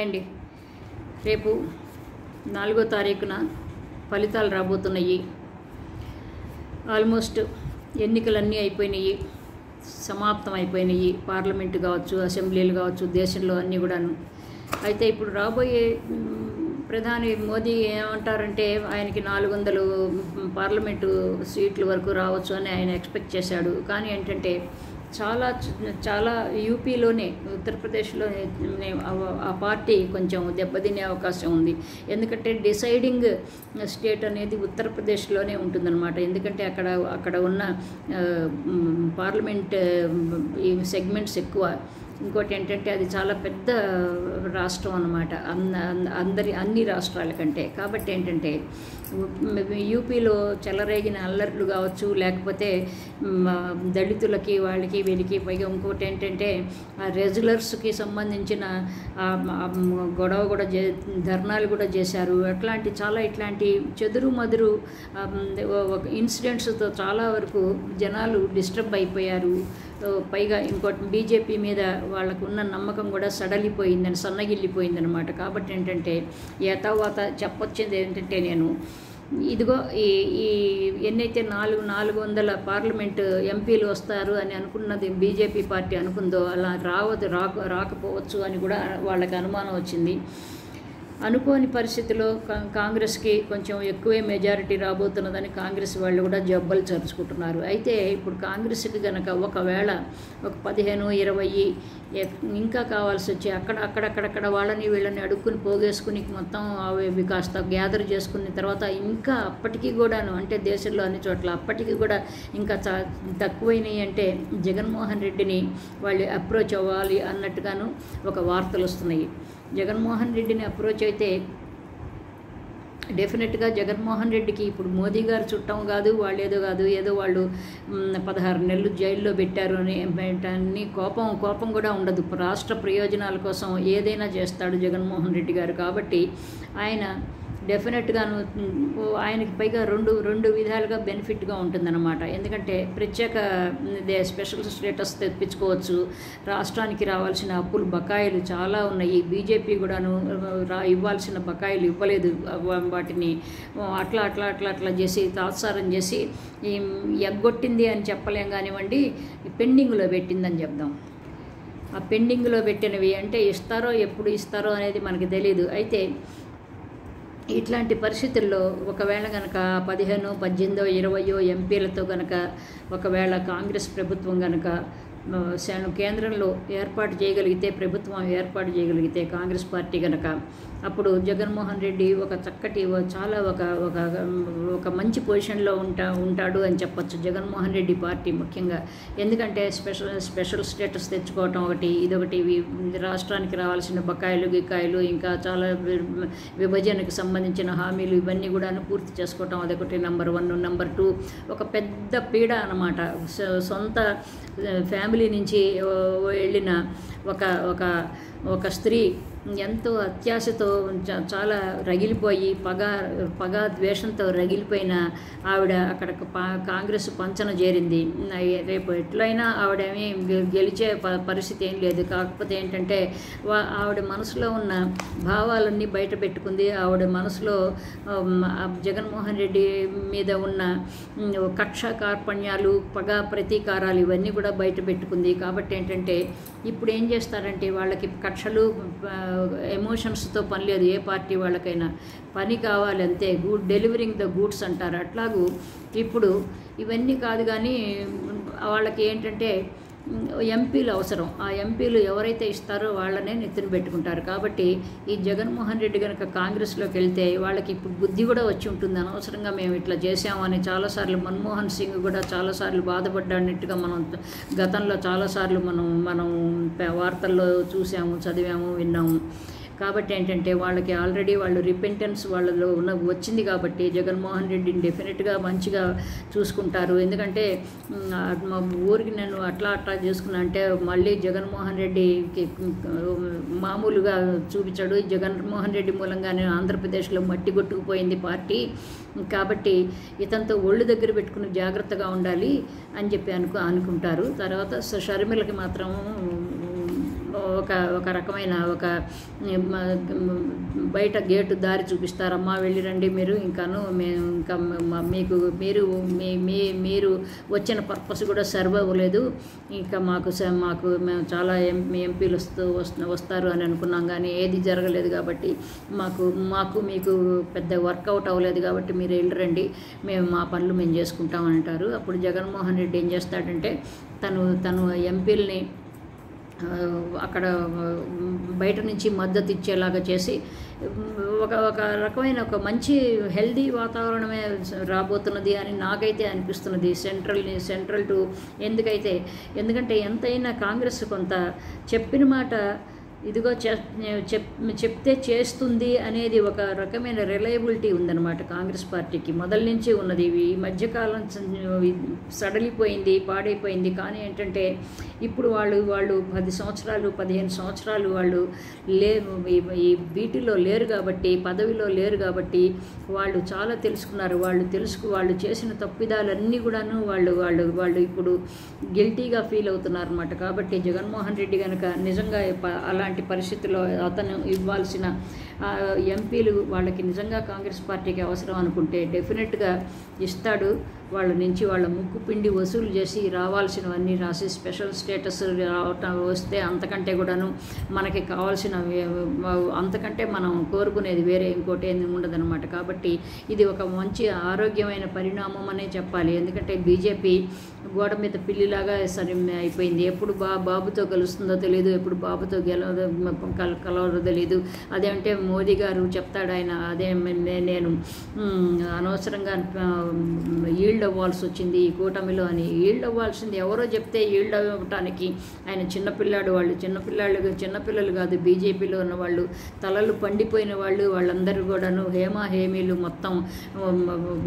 అండి రేపు 4వ తారీఖున ఫలితాలు రాబోతున్నాయి. ఆల్మోస్ట్ ఎన్నికలన్నీ అయిపోయినాయి, సమాప్తం అయిపోయినాయి. పార్లమెంటు కావచ్చు, అసెంబ్లీలు కావచ్చు, దేశంలో అన్నీ కూడాను. అయితే ఇప్పుడు రాబోయే ప్రధాని మోదీ ఏమంటారంటే ఆయనకి 400 పార్లమెంటు సీట్ల వరకు రావచ్చు అని ఆయన ఎక్స్పెక్ట్ చేశాడు. కానీ ఏంటంటే చాలా యూపీలోనే, ఉత్తరప్రదేశ్లోనే ఆ పార్టీ కొంచెం దెబ్బతినే అవకాశం ఉంది. ఎందుకంటే డిసైడింగ్ స్టేట్ అనేది ఉత్తరప్రదేశ్లోనే ఉంటుందన్నమాట. ఎందుకంటే అక్కడ ఉన్న పార్లమెంట్ ఈ సెగ్మెంట్స్ ఎక్కువ. ఇంకోటి ఏంటంటే అది చాలా పెద్ద రాష్ట్రం అన్నమాట, అన్ని రాష్ట్రాల కంటే. కాబట్టి ఏంటంటే యూపీలో చెలరేగిన అల్లర్లు కావచ్చు, లేకపోతే దళితులకి వాళ్ళకి వీళ్ళకి, పైగా ఇంకోటి ఏంటంటే ఆ రెగ్యులర్స్కి సంబంధించిన గొడవ కూడా ధర్నాలు కూడా చేశారు. ఇట్లాంటి చెదురు మదురు ఇన్సిడెంట్స్తో చాలా వరకు జనాలు డిస్టర్బ్ అయిపోయారు. పైగా ఇంకోటి బీజేపీ మీద వాళ్ళకు ఉన్న నమ్మకం కూడా సన్నగిల్లిపోయిందనమాట. కాబట్టి ఏంటంటే యథావాత చెప్పొచ్చింది ఏంటంటే, నేను ఇదిగో ఈ ఎన్నైతే 400 పార్లమెంటు ఎంపీలు వస్తారు అని అనుకున్నది బీజేపీ పార్టీ అనుకుందో, అలా రాకపోవచ్చు అని కూడా వాళ్ళకి అనుమానం వచ్చింది. అనుకోని పరిస్థితిలో కాంగ్రెస్కి కొంచెం ఎక్కువే మెజారిటీ రాబోతున్నదని కాంగ్రెస్ వాళ్ళు కూడా జబ్బలు చరుచుకుంటున్నారు. అయితే ఇప్పుడు కాంగ్రెస్కి కనుక ఒకవేళ ఒక 15-20 ఇంకా కావాల్సి వచ్చి అక్కడక్కడ వాళ్ళని వీళ్ళని అడుక్కుని పోగేసుకుని మొత్తం అవి కాస్త గ్యాదర్ చేసుకున్న తర్వాత ఇంకా అప్పటికీ కూడాను, అంటే దేశంలో అన్ని చోట్ల అప్పటికి కూడా ఇంకా తక్కువైనాయి అంటే జగన్మోహన్ రెడ్డిని వాళ్ళు అప్రోచ్ అవ్వాలి అన్నట్టుగాను ఒక వార్తలు వస్తున్నాయి. జగన్మోహన్ రెడ్డిని అప్రోచ్ అయితే డెఫినెట్గా జగన్మోహన్ రెడ్డికి ఇప్పుడు మోదీ గారు చుట్టం కాదు, ఏదో వాళ్ళు 16 నెలలు జైల్లో పెట్టారు అని కోపం కూడా ఉండదు. రాష్ట్ర ప్రయోజనాల కోసం ఏదైనా చేస్తాడు జగన్మోహన్ రెడ్డి గారు. కాబట్టి ఆయన డెఫినెట్గాను ఆయనకి పైగా రెండు విధాలుగా బెనిఫిట్గా ఉంటుందన్నమాట. ఎందుకంటే ప్రత్యేక స్పెషల్ స్టేటస్ తెప్పించుకోవచ్చు. రాష్ట్రానికి రావాల్సిన అప్పులు బకాయిలు చాలా ఉన్నాయి. బీజేపీ కూడాను ఇవ్వాల్సిన బకాయిలు ఇవ్వలేదు. వాటిని అట్లా చేసి తాత్సారం చేసి ఎగ్గొట్టింది అని చెప్పలేం కానివ్వండి, పెండింగ్లో పెట్టిందని చెప్దాం. ఆ పెండింగ్లో పెట్టినవి అంటే ఎప్పుడు ఇస్తారో అనేది మనకి తెలీదు. అయితే ఇట్లాంటి పరిస్థితుల్లో ఒకవేళ కనుక 15, 18, 20 ఎంపీలతో కనుక ఒకవేళ కాంగ్రెస్ ప్రభుత్వం కనుక కేంద్రంలో ప్రభుత్వం ఏర్పాటు చేయగలిగితే కాంగ్రెస్ పార్టీ కనుక, అప్పుడు జగన్మోహన్ రెడ్డి చాలా ఒక మంచి పొజిషన్లో ఉంటాడు అని చెప్పచ్చు. జగన్మోహన్ రెడ్డి పార్టీ ముఖ్యంగా ఎందుకంటే స్పెషల్ స్టేటస్ తెచ్చుకోవటం ఇదొకటి, రాష్ట్రానికి రావాల్సిన బకాయిలు ఇంకా చాలా విభజనకు సంబంధించిన హామీలు ఇవన్నీ కూడా పూర్తి చేసుకోవటం అదొకటి నెంబర్ 1. నెంబర్ 2 ఒక పెద్ద పీడ అన్నమాట. సొంత ఫ్యామిలీ నుంచి వెళ్ళిన ఒక స్త్రీ ఎంతో అత్యాశతో చాలా రగిలిపోయి పగ ద్వేషంతో రగిలిపోయిన ఆవిడ అక్కడ కాంగ్రెస్ పంచన చేరింది. రేపు ఎట్లయినా ఆవిడేమీ గెలిచే పరిస్థితి ఏం లేదు. కాకపోతే ఏంటంటే ఆవిడ మనసులో ఉన్న భావాలన్నీ బయట పెట్టుకుంది. ఆవిడ మనసులో జగన్మోహన్ రెడ్డి మీద ఉన్న కక్ష కార్పణ్యాలు, పగ ప్రతీకారాలు ఇవన్నీ కూడా బయట పెట్టుకుంది. కాబట్టి ఏంటంటే ఇప్పుడు ఏం చేస్తారంటే వాళ్ళకి కక్షలు ఎమోషన్స్తో పని లేదు. ఏ పార్టీ వాళ్ళకైనా పని కావాలి అంతే, డెలివరింగ్ ద గూడ్స్ అంటారు. అట్లాగూ ఇప్పుడు ఇవన్నీ కాదు, కానీ వాళ్ళకి ఏంటంటే ఎంపీలు అవసరం. ఆ ఎంపీలు ఎవరైతే ఇస్తారో వాళ్ళనే నెత్తిన పెట్టుకుంటారు. కాబట్టి ఈ జగన్మోహన్ రెడ్డి కనుక కాంగ్రెస్లోకి వెళ్తే వాళ్ళకి ఇప్పుడు బుద్ధి కూడా వచ్చి ఉంటుంది. అనవసరంగా మేము ఇట్లా చేసామని చాలాసార్లు మన్మోహన్ సింగ్ కూడా చాలాసార్లు బాధపడ్డానట్టుగా మనం గతంలో చాలాసార్లు మనం వార్తల్లో చూసాము, చదివాము, విన్నాము. కాబట్టి ఏంటంటే వాళ్ళకి ఆల్రెడీ వాళ్ళు రిపెంటెన్స్ వాళ్ళలో వచ్చింది. కాబట్టి జగన్మోహన్ రెడ్డిని డెఫినెట్గా మంచిగా చూసుకుంటారు. ఎందుకంటే మా ఊరికి నేను అట్లా చేసుకున్నా అంటే మళ్ళీ జగన్మోహన్ రెడ్డికి మామూలుగా చూపించాడు. జగన్మోహన్ రెడ్డి మూలంగానే ఆంధ్రప్రదేశ్లో మట్టి కొట్టుకుపోయింది పార్టీ. కాబట్టి ఇతనితో ఒళ్ళు దగ్గర పెట్టుకుని జాగ్రత్తగా ఉండాలి అని చెప్పి అనుకుంటారు. తర్వాత షర్మిలకి మాత్రం ఒక ఒక రకమైన ఒక బయట గేటు దారి చూపిస్తారమ్మా, వెళ్ళిరండి మీరు, ఇంకాను మేము ఇంకా మీకు మీరు వచ్చిన పర్పస్ కూడా సర్వ్ అవ్వలేదు, ఇంకా మాకు మేము చాలా ఎంపీలు వస్తారు అని అనుకున్నాం, కానీ ఏది జరగలేదు కాబట్టి మీకు పెద్ద వర్కౌట్ అవ్వలేదు కాబట్టి మీరు వెళ్ళరండి, మేము మా పనులు మేము చేసుకుంటామని అంటారు. అప్పుడు జగన్మోహన్ రెడ్డి ఏం చేస్తాడంటే తను ఎంపీలని అక్కడ బయట నుంచి మద్దతు ఇచ్చేలాగా చేసి ఒక రకమైన ఒక మంచి హెల్దీ వాతావరణమే రాబోతున్నది అని నాకైతే అనిపిస్తున్నది. సెంట్రల్ టు ఎందుకంటే ఎంతైనా కాంగ్రెస్ కొంత చెప్పిన మాట ఇదిగో చెప్తే చేస్తుంది అనేది ఒక రకమైన రిలయబిలిటీ ఉందన్నమాట కాంగ్రెస్ పార్టీకి మొదల నుంచి ఉన్నది. ఈ మధ్యకాలం సడలిపోయింది, పాడైపోయింది. కానీ ఏంటంటే ఇప్పుడు వాళ్ళు 10 సంవత్సరాలు 15 సంవత్సరాలు వాళ్ళు ఈ వీటిలో లేరు కాబట్టి, పదవిలో లేరు కాబట్టి వాళ్ళు చాలా తెలుసుకున్నారు. వాళ్ళు చేసిన తప్పిదాలన్నీ కూడాను వాళ్ళు ఇప్పుడు గిల్టీగా ఫీల్ అవుతున్నారు అన్నమాట. కాబట్టి జగన్మోహన్ రెడ్డి కనుక నిజంగా అలాంటి పరిస్థితుల్లో అతను ఇవ్వాల్సిన ఎంపీలు వాళ్ళకి నిజంగా కాంగ్రెస్ పార్టీకి అవసరం అనుకుంటే డెఫినెట్గా ఇస్తాడు. వాళ్ళ నుంచి వాళ్ళ ముక్కు పిండి వసూలు చేసి రావాల్సినవన్నీ రాసి స్పెషల్ స్టేటస్ వస్తే అంతకంటే కూడాను మనకి కావాల్సిన అంతకంటే మనం కోరుకునేది వేరే ఇంకోటి ఏమి ఉండదన్నమాట. కాబట్టి ఇది ఒక మంచి ఆరోగ్యమైన పరిణామం అనే చెప్పాలి. ఎందుకంటే బీజేపీ గోడ మీద పిల్లిలాగా అయిపోయింది. ఎప్పుడు బాబుతో కలుస్తుందో తెలియదు, ఎప్పుడు బాబుతో కలవదో తెలియదు. అదేంటే మోదీ గారు చెప్తాడు, ఆయన అదే నేను అనవసరంగా ఈల్డ్ అవ్వాల్సి వచ్చింది ఈ కూటమిలో అని. ఈల్డ్ అవ్వాల్సింది ఎవరో చెప్తే ఈల్డ్ అవ్వటానికి ఆయన చిన్నపిల్లాడు. వాళ్ళు చిన్నపిల్లలు కాదు, బీజేపీలో ఉన్న వాళ్ళు తలలు పండిపోయిన వాళ్ళు, వాళ్ళందరూ కూడాను హేమీలు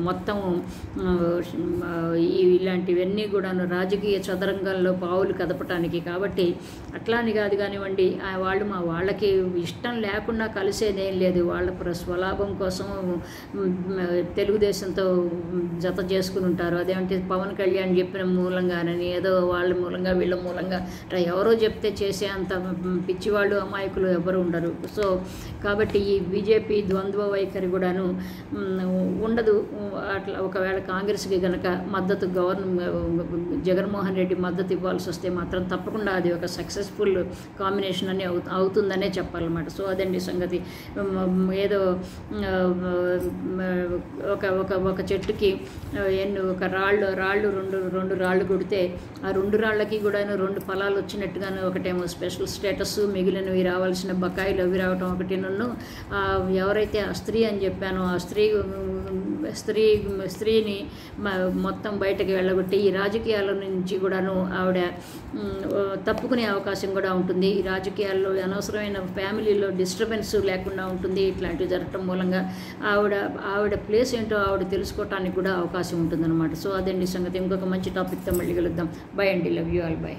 మొత్తం ఇలాంటివన్నీ కూడాను రాజకీయ చదరంగంలో పావులు కదపటానికి. కాబట్టి అట్లాని కాదు కానివ్వండి, వాళ్ళకి ఇష్టం లేకుండా కలిసేదేం లేదు. వాళ్ళ స్వలాభం కోసం తెలుగుదేశంతో జత చేసుకుని ఉంటారు. అదేంటి పవన్ కళ్యాణ్ చెప్పిన మూలంగానని ఏదో వాళ్ళ మూలంగా వీళ్ళ మూలంగా ఎవరో చెప్తే చేసే అంత పిచ్చివాళ్ళు అమాయకులు ఎవరు ఉండరు. సో కాబట్టి ఈ బీజేపీ ద్వంద్వ వైఖరి కూడాను ఉండదు. అట్లా ఒకవేళ కాంగ్రెస్కి కనుక మద్దతు జగన్మోహన్ రెడ్డి మద్దతు ఇవ్వాల్సి వస్తే మాత్రం తప్పకుండా అది ఒక సక్సెస్ఫుల్ కాంబినేషన్ అని అవుతుందనే చెప్పాలన్నమాట. సో అదండి సంగతి. ఏదో ఒక చెట్టుకి ఒక రెండు రాళ్ళు కొడితే ఆ 2 రాళ్ళకి కూడా 2 ఫలాలు వచ్చినట్టుగాను, ఒకటేమో స్పెషల్ స్టేటస్, మిగిలినవి రావాల్సిన బకాయిలు అవి రావటం ఒకటి. ఎవరైతే ఆ స్త్రీ అని చెప్పానో ఆ స్త్రీని మొత్తం బయటకు వెళ్ళగొట్టి ఈ రాజకీయాల నుంచి కూడాను ఆవిడ తప్పుకునే అవకాశం కూడా ఉంటుంది. ఈ రాజకీయాల్లో అనవసరమైన ఫ్యామిలీలో డిస్టర్బెన్స్ లేకుండా ఉంటుంది. ఇట్లాంటివి జరగటం మూలంగా ఆవిడ ప్లేస్ ఏంటో ఆవిడ తెలుసుకోవటానికి కూడా అవకాశం ఉంటుందన్నమాట. సో అదండి సంగతి. ఇంకొక మంచి టాపిక్తో మళ్ళీ కలుద్దాం. బై అండి. Love you all. బై.